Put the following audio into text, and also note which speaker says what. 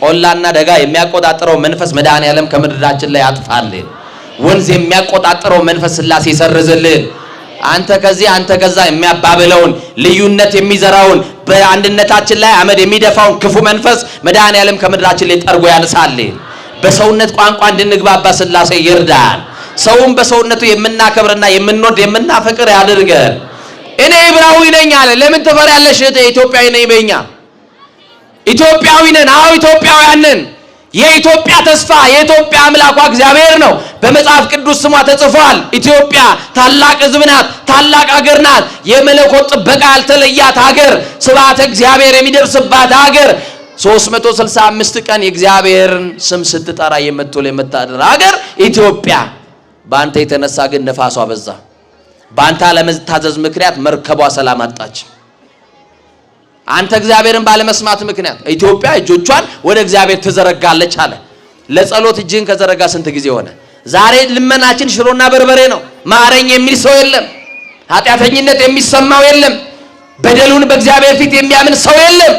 Speaker 1: ቆላና ደጋ የሚያቆጣጥረው መንፈስ መድኃኔዓለም ከምድራችን ላይ ያጥፋልን። ወንዝ የሚያቆጣጥረው መንፈስ ሥላሴ ይሰርዝልን። አንተ ከዚህ አንተ ከዛ የሚያባብለውን ልዩነት የሚዘራውን በአንድነታችን ላይ አመድ የሚደፋውን ክፉ መንፈስ መድኃኔዓለም ከምድራችን ላይ ጠርጎ ያንሳልን። በሰውነት ቋንቋ እንድንግባባ ሥላሴ ይርዳን። ሰውን በሰውነቱ የምናከብርና የምንወድ የምናፈቅር ያድርገን። እኔ ዕብራዊ ነኝ አለ። ለምን ትፈሪያለሽ? ኢትዮጵያዊ ነኝ በእኛ ኢትዮጵያዊ ነን። አዎ ኢትዮጵያውያን ነን። የኢትዮጵያ ተስፋ የኢትዮጵያ አምላኳ እግዚአብሔር ነው። በመጽሐፍ ቅዱስ ስሟ ተጽፏል። ኢትዮጵያ ታላቅ ሕዝብ ናት፣ ታላቅ ሀገር ናት። የመለኮት ጥበቃ ያልተለያት ሀገር፣ ስብሐተ እግዚአብሔር የሚደርስባት ሀገር፣ 365 ቀን የእግዚአብሔርን ስም ስትጠራ የምትውል የምታድር ሀገር ኢትዮጵያ። በአንተ የተነሳ ግን ነፋሷ በዛ። በአንተ አለመታዘዝ ምክንያት መርከቧ ሰላም አጣች። አንተ እግዚአብሔርን ባለመስማት ምክንያት ኢትዮጵያ እጆቿን ወደ እግዚአብሔር ትዘረጋለች አለ። ለጸሎት እጅን ከዘረጋ ስንት ጊዜ ሆነ? ዛሬ ልመናችን ሽሮና በርበሬ ነው። ማረኝ የሚል ሰው የለም። ኃጢአተኝነት የሚሰማው የለም። በደሉን በእግዚአብሔር ፊት የሚያምን ሰው የለም።